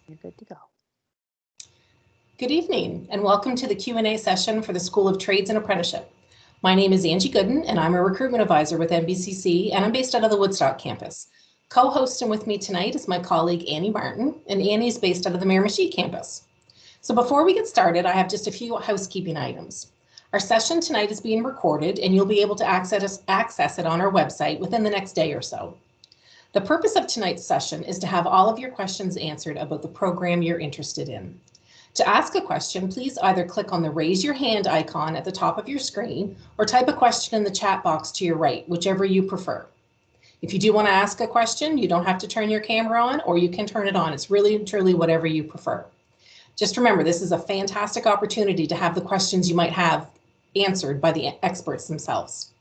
You're good to go. Good evening and welcome to the Q&A session for the School of Trades and Apprenticeship. My name is Angie Gooden and I'm a recruitment advisor with NBCC and I'm based out of the Woodstock campus. Co-hosting with me tonight is my colleague Annie Martin, and Annie is based out of the Miramichi campus. So before we get started, I have just a few housekeeping items. Our session tonight is being recorded and you'll be able to access it on our website within the next day or so. The purpose of tonight's session is to have all of your questions answered about the program you're interested in. To ask a question, please either click on the raise your hand icon at the top of your screen or type a question in the chat box to your right, whichever you prefer. If you do want to ask a question, you don't have to turn your camera on or you can turn it on. It's really and truly whatever you prefer. Just remember, this is a fantastic opportunity to have the questions you might have answered by the experts themselves.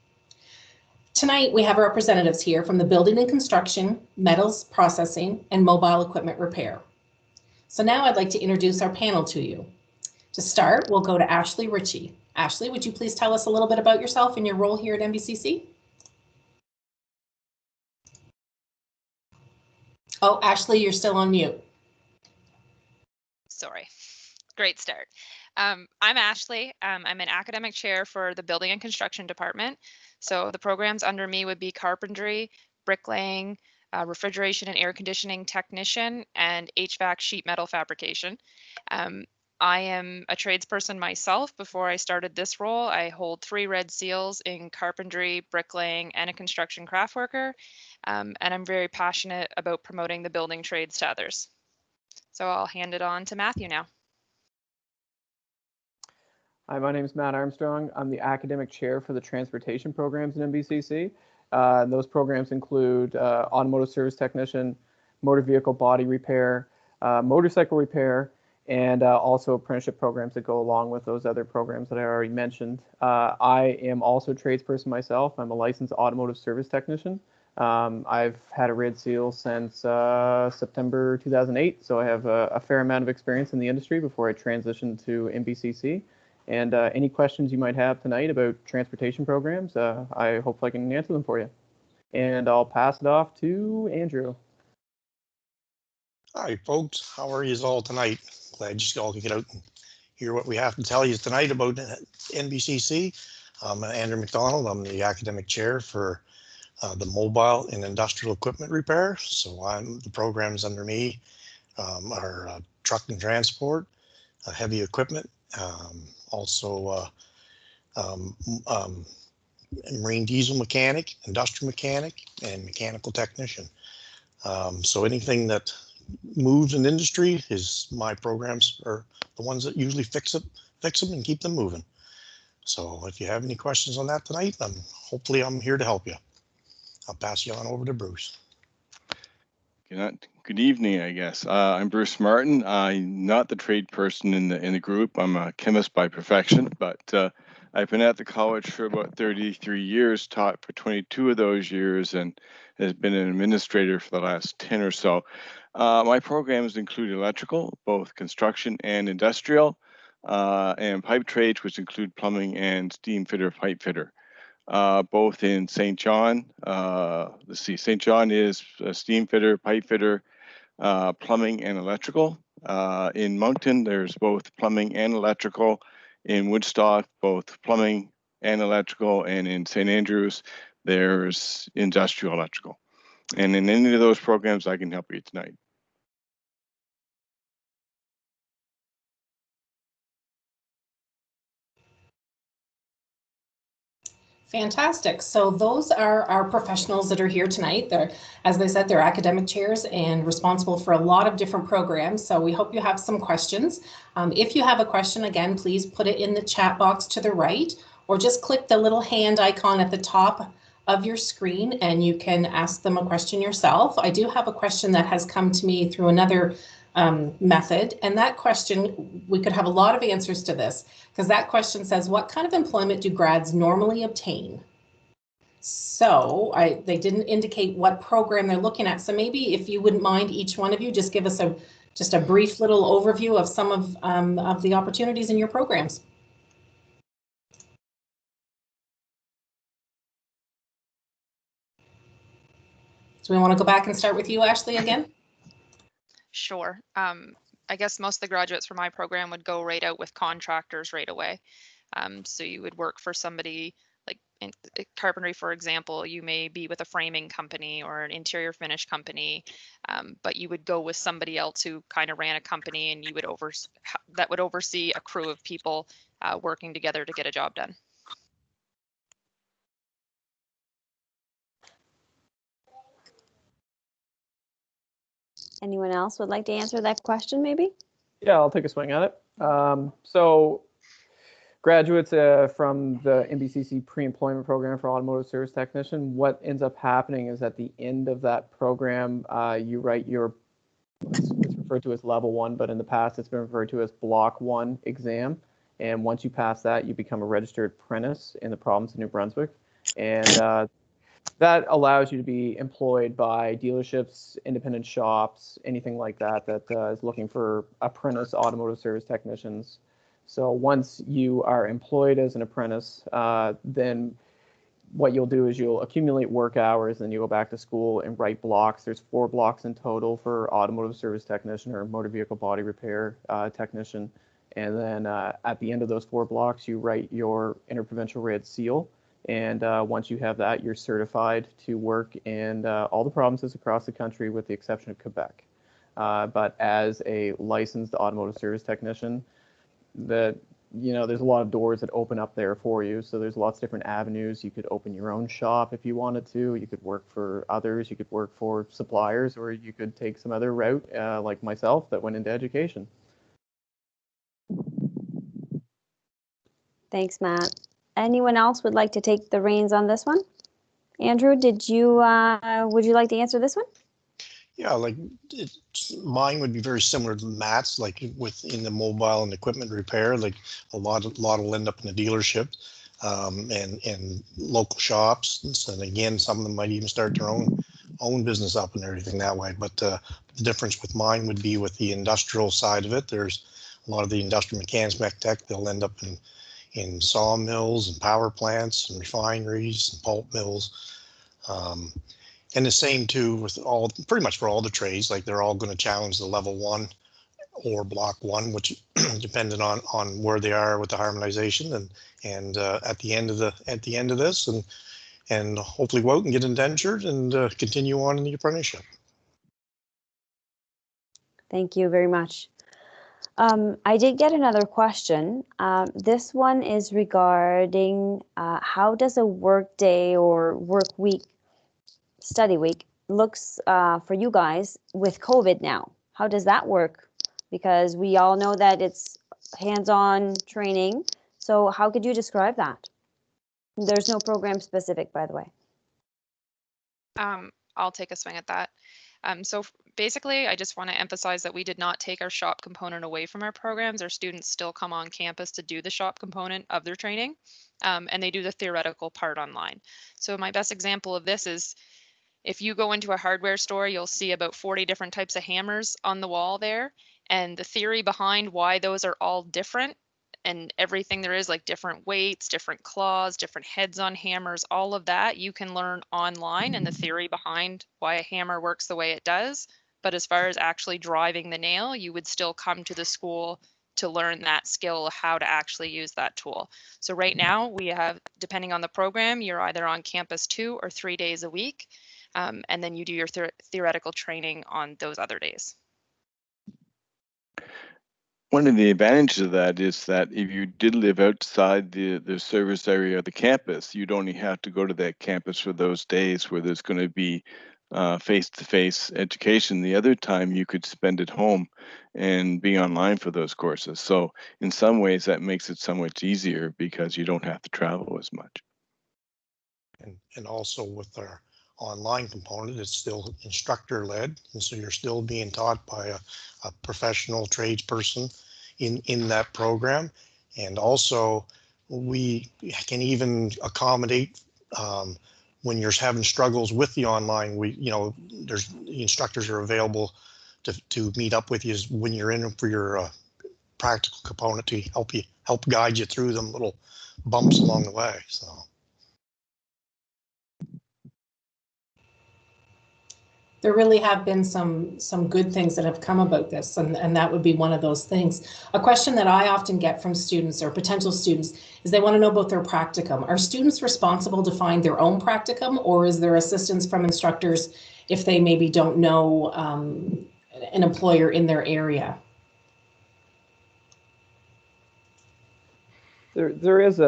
Tonight, we have representatives here from the Building and Construction, Metals Processing, and Mobile Equipment Repair. So now I'd like to introduce our panel to you. To start, we'll go to Ashley Ritchie. Ashley, would you please tell us a little bit about yourself and your role here at NBCC? Oh, Ashley, you're still on mute. Sorry. Great start. I'm Ashley. I'm an academic chair for the Building and Construction Department. So the programs under me would be carpentry, bricklaying, refrigeration and air conditioning technician, and HVAC sheet metal fabrication. I am a tradesperson myself. Before I started this role, I hold 3 red seals in carpentry, bricklaying, and a construction craft worker. And I'm very passionate about promoting the building trades to others. So I'll hand it on to Matthew now. Hi, my name is Matt Armstrong. I'm the academic chair for the transportation programs at NBCC. Those programs include automotive service technician, motor vehicle body repair, motorcycle repair, and also apprenticeship programs that go along with those other programs that I already mentioned. I am also a tradesperson myself. I'm a licensed automotive service technician. I've had a red seal since September 2008, so I have a fair amount of experience in the industry before I transitioned to NBCC. And any questions you might have tonight about transportation programs, I hope I can answer them for you. And I'll pass it off to Andrew. Hi, folks. How are you all tonight? Glad you all can get out and hear what we have to tell you tonight about NBCC. I'm Andrew McDonald. I'm the academic chair for the mobile and industrial equipment repair. So the programs under me are truck and transport, heavy equipment, also marine diesel mechanic, industrial mechanic, and mechanical technician. So anything that moves in industry is my programs are the ones that usually fix them and keep them moving. So if you have any questions on that tonight, hopefully I'm here to help you. I'll pass you on over to Bruce. Good evening, I guess. I'm Bruce Martin. I'm not the trade person in the group. I'm a chemist by profession, but I've been at the college for about 33 years, taught for 22 of those years, and has been an administrator for the last 10 or so. My programs include electrical, both construction and industrial, and pipe trades, which include plumbing and steam fitter, pipe fitter. Both in St. John. St. John is a steam fitter, pipe fitter, plumbing and electrical. In Moncton, there's both plumbing and electrical. In Woodstock, both plumbing and electrical. And in St. Andrews, there's industrial electrical. And in any of those programs, I can help you tonight. Fantastic. So those are our professionals that are here tonight. They're, as they said, they're academic chairs and responsible for a lot of different programs. So we hope you have some questions. If you have a question, again, please put it in the chat box to the right, or just click the little hand icon at the top of your screen and you can ask them a question yourself. I do have a question that has come to me through another method, and that question, we could have a lot of answers to this, because that question says, what kind of employment do grads normally obtain? So they didn't indicate what program they're looking at, so maybe if you wouldn't mind, each one of you just give us just a brief little overview of some of the opportunities in your programs. So we want to go back and start with you, Ashley, again? Sure. I guess most of the graduates from my program would go right out with contractors right away. So you would work for somebody like in carpentry, for example, you may be with a framing company or an interior finish company, but you would go with somebody else who kind of ran a company, and you would that would oversee a crew of people working together to get a job done. Anyone else would like to answer that question, maybe? Yeah, I'll take a swing at it. So graduates from the NBCC pre-employment program for automotive service technician, what ends up happening is at the end of that program, you write your, it's referred to as level 1, but in the past it's been referred to as block 1 exam. And once you pass that, you become a registered apprentice in the province of New Brunswick. And that allows you to be employed by dealerships, independent shops, anything like that that is looking for apprentice automotive service technicians. So once you are employed as an apprentice, then what you'll do is you'll accumulate work hours, and you go back to school and write blocks. There's 4 blocks in total for automotive service technician or motor vehicle body repair technician. And then at the end of those 4 blocks, you write your interprovincial red seal. And once you have that, you're certified to work in all the provinces across the country with the exception of Quebec. But as a licensed automotive service technician, there's a lot of doors that open up there for you. So there's lots of different avenues. You could open your own shop if you wanted to. You could work for others. You could work for suppliers, or you could take some other route like myself that went into education. Thanks, Matt. Anyone else would like to take the reins on this one? Andrew, would you like to answer this one? Yeah, like mine would be very similar to Matt's, like within the mobile and equipment repair. Like a lot will end up in the dealership and local shops. And again, some of them might even start their own business up and everything that way. But the difference with mine would be with the industrial side of it. There's a lot of the industrial mechanics, mech tech, they'll end up in sawmills and power plants and refineries and pulp mills. And the same too with pretty much for all the trades, like they're all going to challenge the level 1 or block 1, which depending on where they are with the harmonization and at the end of this and hopefully go out and get indentured and continue on in the apprenticeship. Thank you very much. I did get another question. This one is regarding how does a work day or work week, study week, looks for you guys with COVID now? How does that work? Because we all know that it's hands-on training. So how could you describe that? There's no program specific, by the way. I'll take a swing at that. So basically, I just want to emphasize that we did not take our shop component away from our programs. Our students still come on campus to do the shop component of their training, and they do the theoretical part online. So my best example of this is if you go into a hardware store, you'll see about 40 different types of hammers on the wall there. And the theory behind why those are all different and everything there is, like different weights, different claws, different heads on hammers, all of that you can learn online, and the theory behind why a hammer works the way it does. But as far as actually driving the nail, you would still come to the school to learn that skill, how to actually use that tool. So right now we have, depending on the program, you're either on campus 2 or 3 days a week. And then you do your theoretical training on those other days. One of the advantages of that is that if you did live outside the service area of the campus, you'd only have to go to that campus for those days where there's going to be face-to-face education. The other time you could spend at home and be online for those courses. So in some ways that makes it so much easier because you don't have to travel as much. And also with our online component, it's still instructor led, and so you're still being taught by a professional tradesperson in that program. And also we can even accommodate when you're having struggles with the online, there's the instructors are available to meet up with you when you're in for your practical component to help guide you through them little bumps along the way. So there really have been some good things that have come about this, and that would be one of those things. A question that I often get from students or potential students is they want to know about their practicum. Are students responsible to find their own practicum, or is there assistance from instructors if they maybe don't know an employer in their area? There is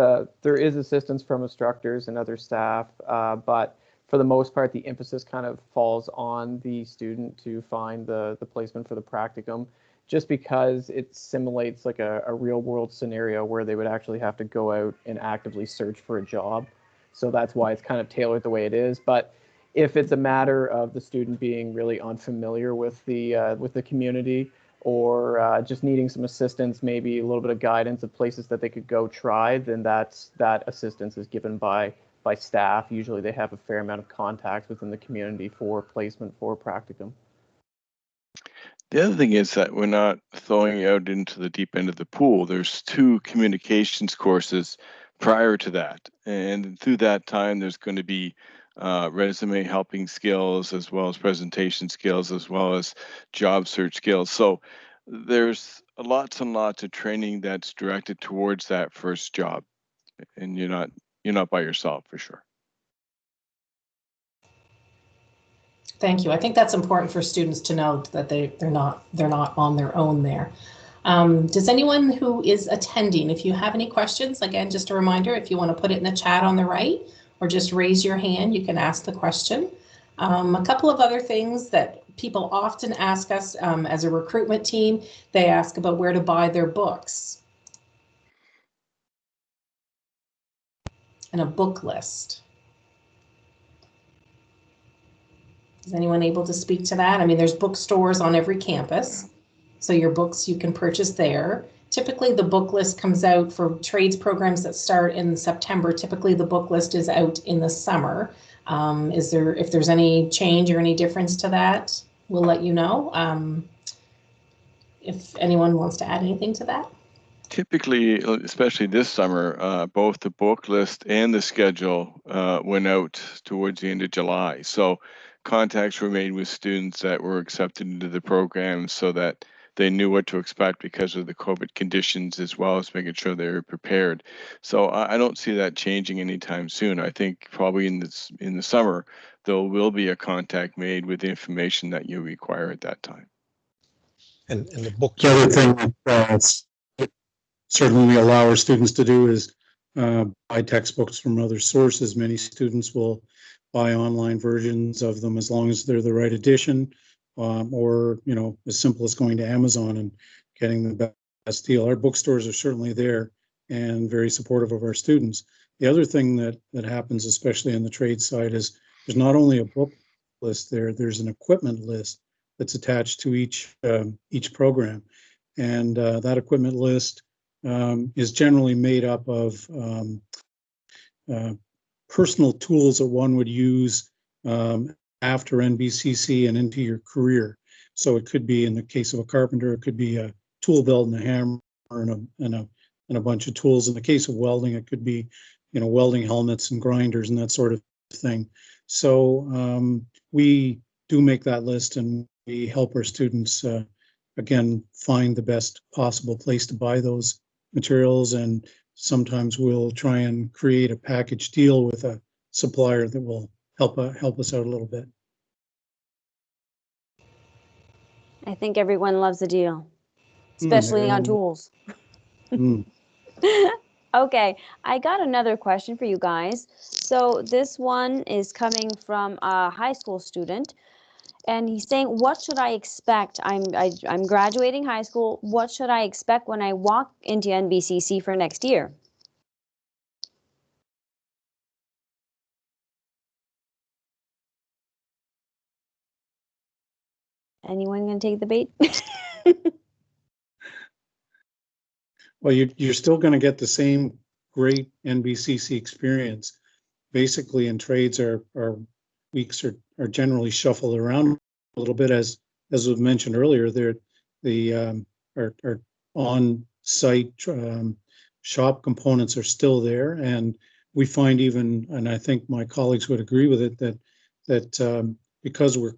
assistance from instructors and other staff, but for the most part, the emphasis kind of falls on the student to find the placement for the practicum, just because it simulates like a real world scenario where they would actually have to go out and actively search for a job. So that's why it's kind of tailored the way it is. But if it's a matter of the student being really unfamiliar with the community, or just needing some assistance, maybe a little bit of guidance of places that they could go try, then that assistance is given by staff. Usually they have a fair amount of contacts within the community for placement for practicum. The other thing is that we're not throwing you out into the deep end of the pool. There's 2 communications courses prior to that. And through that time, there's going to be resume helping skills, as well as presentation skills, as well as job search skills. So there's lots and lots of training that's directed towards that first job. And you're not by yourself, for sure. Thank you. I think that's important for students to know, that they're not on their own there. Does anyone who is attending, if you have any questions, again, just a reminder, if you want to put it in the chat on the right, or just raise your hand, you can ask the question. A couple of other things that people often ask us as a recruitment team, they ask about where to buy their books and a book list. Is anyone able to speak to that? I mean, there's bookstores on every campus, so your books you can purchase there. Typically, the book list comes out for trades programs that start in September. Typically, the book list is out in the summer. If there's any change or any difference to that, we'll let you know. If anyone wants to add anything to that. Typically, especially this summer, both the book list and the schedule went out towards the end of July. So contacts were made with students that were accepted into the program so that they knew what to expect because of the COVID conditions, as well as making sure they were prepared. So I don't see that changing anytime soon. I think probably in the summer, there will be a contact made with the information that you require at that time. And the book. The other thing certainly we allow our students to do is buy textbooks from other sources. Many students will buy online versions of them as long as they're the right edition, or as simple as going to Amazon and getting the best deal. Our bookstores are certainly there and very supportive of our students. The other thing that happens, especially on the trade side, is there's not only a book list there's an equipment list that's attached to each program, and that equipment list is generally made up of personal tools that one would use after NBCC and into your career. So it could be, in the case of a carpenter, it could be a tool belt and a hammer and a bunch of tools. In the case of welding, it could be welding helmets and grinders and that sort of thing. So we do make that list, and we help our students again find the best possible place to buy those materials, and sometimes we'll try and create a package deal with a supplier that will help us out a little bit. I think everyone loves a deal, especially on tools. Okay, I got another question for you guys. So this one is coming from a high school student, and he's saying, what should I expect? I'm graduating high school. What should I expect when I walk into NBCC for next year? Anyone gonna take the bait? Well, you're still going to get the same great NBCC experience. Basically, in trades, our weeks are generally shuffled around a little bit, as was mentioned earlier. Our on-site shop components are still there, and we find, even, and I think my colleagues would agree with it, that because we're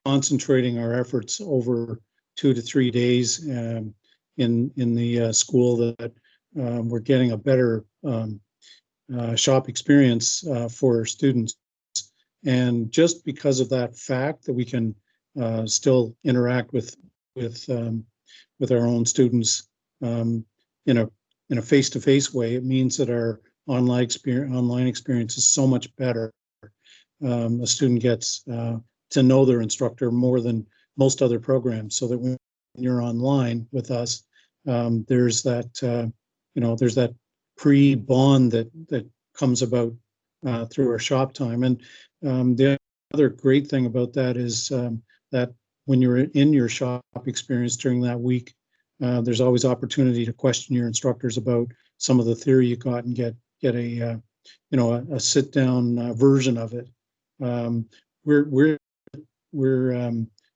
concentrating our efforts over 2 to 3 days in the school, that we're getting a better shop experience for students. And just because of that fact that we can still interact with our own students in a face-to-face way, it means that our online experience is so much better. A student gets to know their instructor more than most other programs, so that when you're online with us, there's that there's that pre-bond that comes about through our shop time. And the other great thing about that is that when you're in your shop experience during that week, there's always opportunity to question your instructors about some of the theory you got and get a sit down version of it. We're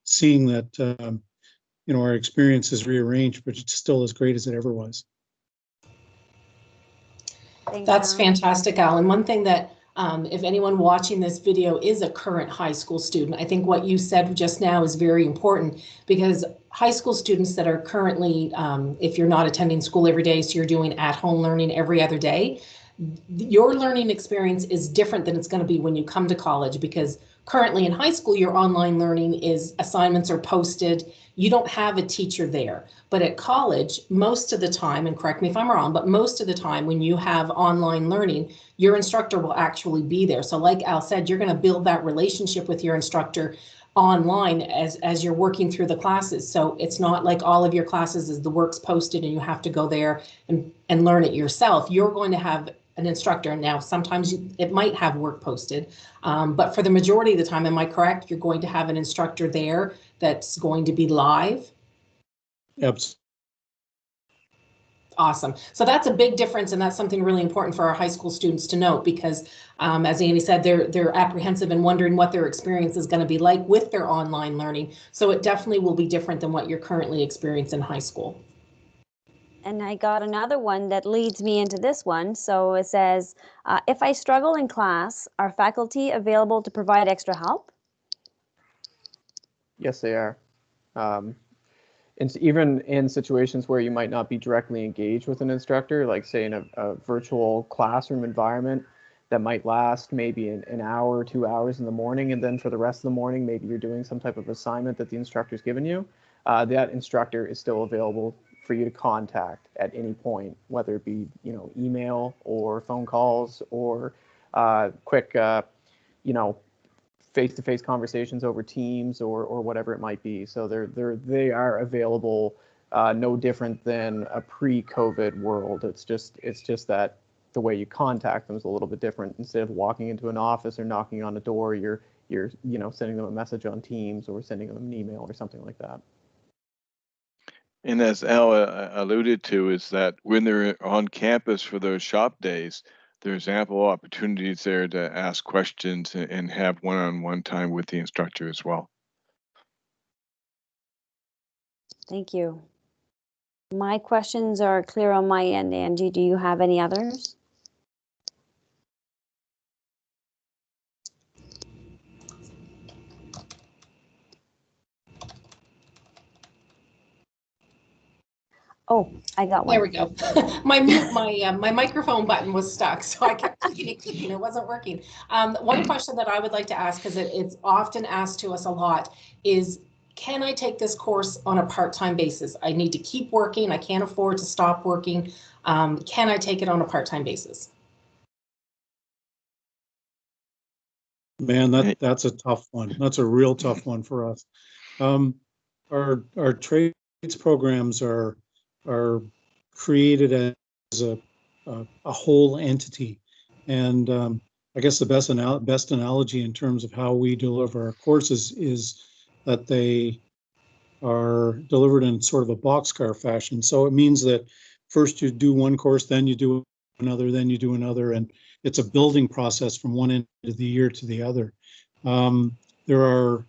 seeing that our experience is rearranged, but it's still as great as it ever was. That's fantastic, Alan. One thing that if anyone watching this video is a current high school student, I think what you said just now is very important, because high school students that are currently, if you're not attending school every day, so you're doing at-home learning every other day, your learning experience is different than it's going to be when you come to college, because currently in high school, your online learning is assignments are posted. You don't have a teacher there. But at college, most of the time, and correct me if I'm wrong, but most of the time when you have online learning, your instructor will actually be there. So like Al said, you're going to build that relationship with your instructor online as you're working through the classes. So it's not like all of your classes is the work's posted and you have to go there and learn it yourself. You're going to have an instructor. Now, sometimes it might have work posted, but for the majority of the time, am I correct? You're going to have an instructor there that's going to be live? Absolutely. Awesome. So that's a big difference, and that's something really important for our high school students to note, because as Andy said, they're apprehensive and wondering what their experience is going to be like with their online learning. So it definitely will be different than what you're currently experiencing in high school. And I got another one that leads me into this one. So it says, if I struggle in class, are faculty available to provide extra help? Yes, they are. And even in situations where you might not be directly engaged with an instructor, like say in a virtual classroom environment that might last maybe an hour or 2 hours in the morning, and then for the rest of the morning, maybe you're doing some type of assignment that the instructor's given you, that instructor is still available for you to contact at any point, whether it be email or phone calls or quick face-to-face conversations over Teams or whatever it might be. So they are available, no different than a pre-COVID world. It's just that the way you contact them is a little bit different. Instead of walking into an office or knocking on a door, you're sending them a message on Teams or sending them an email or something like that. And as Al alluded to, is that when they're on campus for those shop days, there's ample opportunities there to ask questions and have one-on-one time with the instructor as well. Thank you. My questions are clear on my end. Angie, do you have any others? Oh, I got one. There we go. My microphone button was stuck, so I kept clicking. It wasn't working. One question that I would like to ask, because it's often asked to us a lot, is can I take this course on a part-time basis? I need to keep working. I can't afford to stop working. Can I take it on a part-time basis? Man, that's a tough one. That's a real tough one for us. Our trades programs are created as a whole entity, and I guess the best analogy in terms of how we deliver our courses is that they are delivered in sort of a boxcar fashion. So it means that first you do one course, then you do another, then you do another, and it's a building process from one end of the year to the other. There are,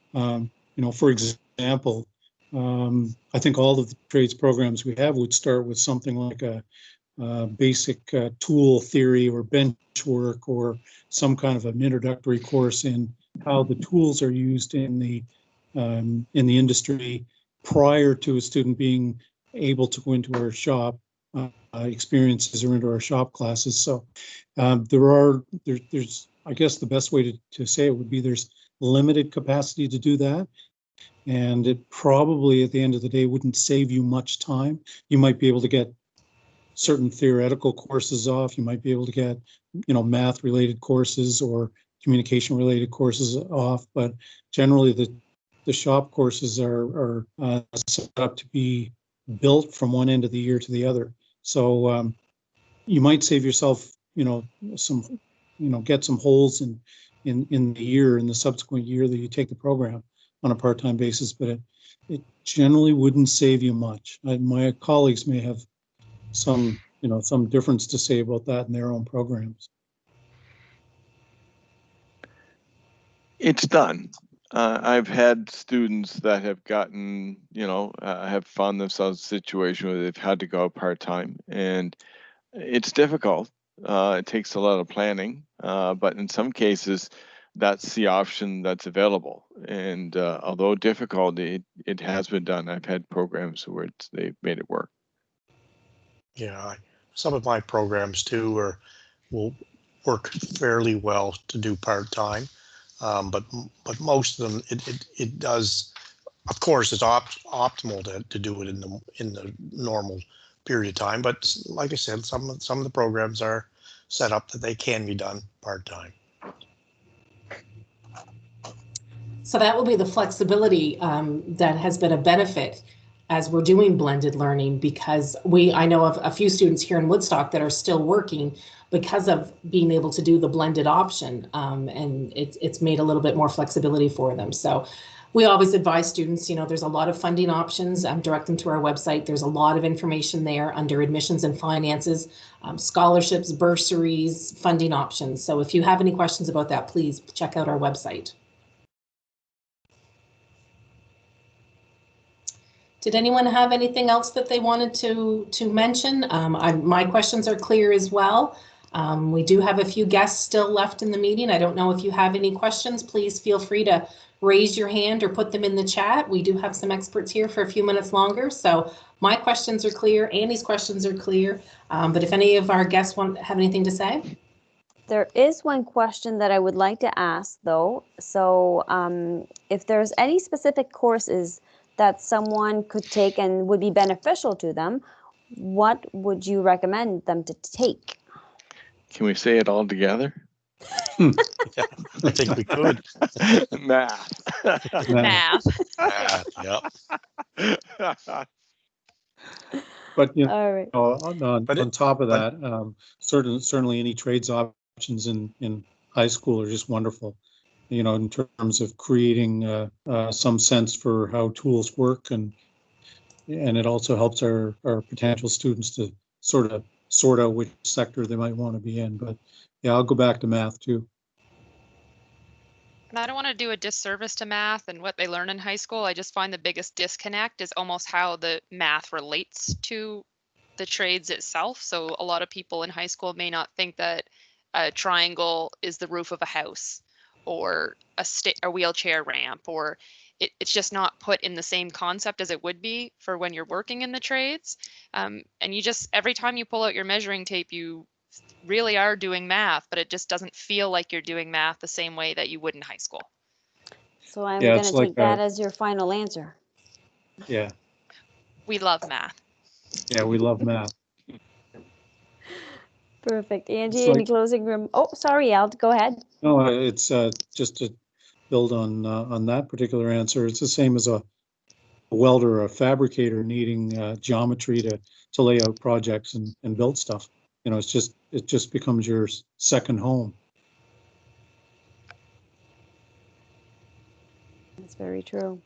for example, I think all of the trades programs we have would start with something like a basic tool theory or bench work or some kind of an introductory course in how the tools are used in the in the industry prior to a student being able to go into our shop experiences or into our shop classes. So there's I guess the best way to say it would be there's limited capacity to do that. And it probably at the end of the day wouldn't save you much time. You might be able to get certain theoretical courses off. You might be able to get, math related courses or communication related courses off. But generally the shop courses are set up to be built from one end of the year to the other. So you might save yourself, some, get some holes in the year, in the subsequent year that you take the program on a part-time basis, but it generally wouldn't save you much. My colleagues may have some difference to say about that in their own programs. It's done. I've had students that have gotten, have found themselves in a situation where they've had to go part-time, and it's difficult. It takes a lot of planning, but in some cases, that's the option that's available. And although difficult, it has been done. I've had programs where they've made it work. Yeah, some of my programs too will work fairly well to do part-time, but most of them it does. Of course, it's optimal to do it in the normal period of time. But like I said, some of the programs are set up that they can be done part-time. So that will be the flexibility that has been a benefit as we're doing blended learning, because I know of a few students here in Woodstock that are still working because of being able to do the blended option, and it's made a little bit more flexibility for them. So we always advise students, there's a lot of funding options. Direct them to our website. There's a lot of information there under admissions and finances, scholarships, bursaries, funding options. So if you have any questions about that, please check out our website. Did anyone have anything else that they wanted to mention? My questions are clear as well. We do have a few guests still left in the meeting. I don't know if you have any questions. Please feel free to raise your hand or put them in the chat. We do have some experts here for a few minutes longer. So my questions are clear. Annie's questions are clear. But if any of our guests have anything to say? There is one question that I would like to ask, though. So if there's any specific courses that someone could take and would be beneficial to them, what would you recommend them to take? Can we say it all together? Yeah, I think we could. Math. Math. Yeah. But All right. on top of that, certainly any trades options in high school are just wonderful. In terms of creating some sense for how tools work, and it also helps our potential students to sort out which sector they might want to be in. But yeah, I'll go back to math too. And I don't want to do a disservice to math and what they learn in high school. I just find the biggest disconnect is almost how the math relates to the trades itself. So a lot of people in high school may not think that a triangle is the roof of a house, or a wheelchair ramp, or it's just not put in the same concept as it would be for when you're working in the trades. And you just, every time you pull out your measuring tape, you really are doing math, but it just doesn't feel like you're doing math the same way that you would in high school. So I'm going to take that as your final answer. Yeah. We love math. Yeah, we love math. Perfect. Angie, any closing room? Oh, sorry, Al, go ahead. No, it's just to build on that particular answer. It's the same as a welder or a fabricator needing geometry to lay out projects and build stuff. It just becomes your second home. That's very true.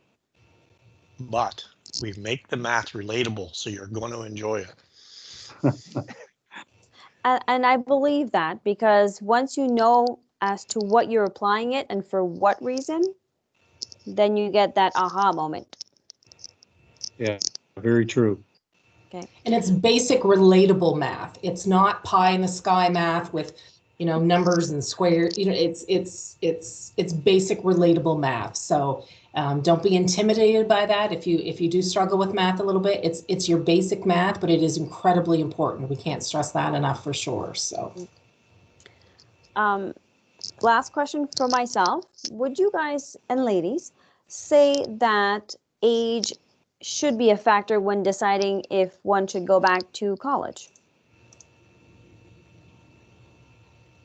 But we make the math relatable, so you're going to enjoy it. And I believe that, because once you know as to what you're applying it and for what reason, then you get that aha moment. Yeah, very true. Okay. And it's basic relatable math. It's not pie in the sky math with numbers and squares. It's basic relatable math. So don't be intimidated by that. If you do struggle with math a little bit, it's your basic math, but it is incredibly important. We can't stress that enough for sure. So last question for myself. Would you guys and ladies say that age should be a factor when deciding if one should go back to college?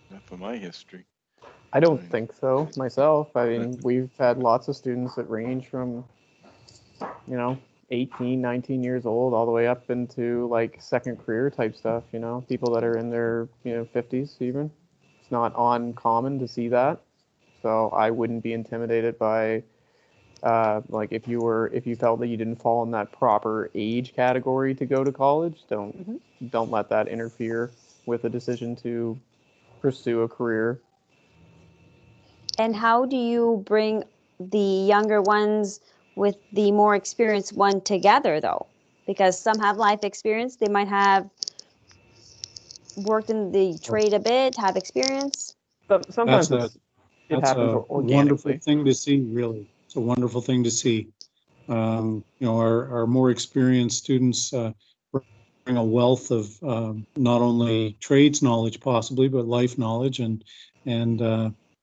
Enough of my history. I don't think so myself. I mean, we've had lots of students that range from, 18, 19 years old all the way up into like second career type stuff, people that are in their, 50s even. It's not uncommon to see that. So I wouldn't be intimidated by like if you felt that you didn't fall in that proper age category to go to college, don't let that interfere with the decision to pursue a career. And how do you bring the younger ones with the more experienced one together, though? Because some have life experience. They might have worked in the trade a bit, have experience. But sometimes it That's happens a organically. wonderful thing to see, really. It's a wonderful thing to see. Our more experienced students bring a wealth of not only trades knowledge possibly, but life knowledge, and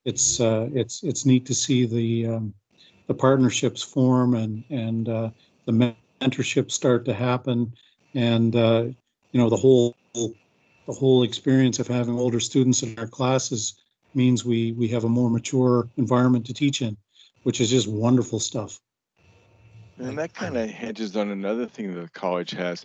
it's neat to see the partnerships form and the mentorship start to happen, and the whole experience of having older students in our classes means we have a more mature environment to teach in, which is just wonderful stuff. And that kind of hedges on another thing that the college has.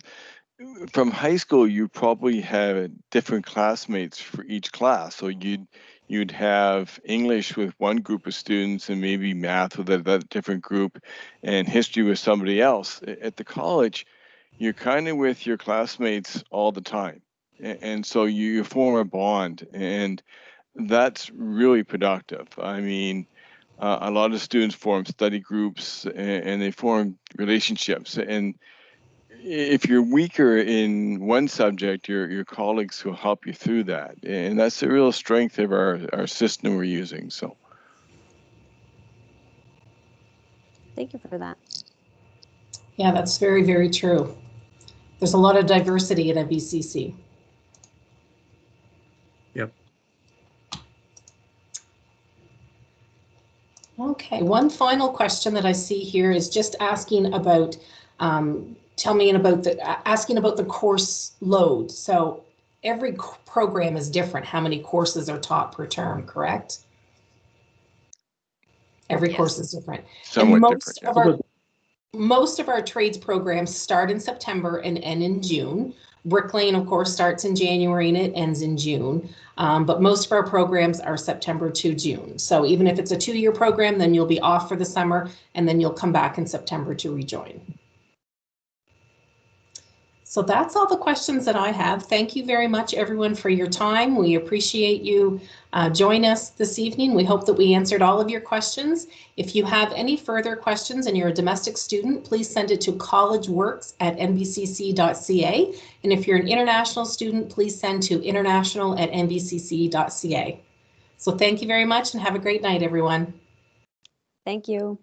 From high school, you probably have different classmates for each class. So you'd have English with one group of students and maybe math with a different group and history with somebody else. At the college, you're kind of with your classmates all the time. And so you form a bond, and that's really productive. I mean, a lot of students form study groups and they form relationships. And if you're weaker in one subject, your colleagues will help you through that. And that's the real strength of our system we're using. So Thank you for that. yeah, that's very, very true. There's a lot of diversity at MBCC. Yep. Okay, one final question that I see here is just asking about, asking about the course load. So every program is different. How many courses are taught per term, correct? Every course is different. somewhat and different. Most of our trades programs start in September and end in June. Bricklaying, of course, starts in January and it ends in June. But most of our programs are September to June. So even if it's a 2-year program, then you'll be off for the summer and then you'll come back in September to rejoin. So that's all the questions that I have. Thank you very much, everyone, for your time. We appreciate you joining us this evening. We hope that we answered all of your questions. If you have any further questions and you're a domestic student, please send it to collegeworks@nbcc.ca. And if you're an international student, please send to international@nbcc.ca. So thank you very much and have a great night, everyone. Thank you.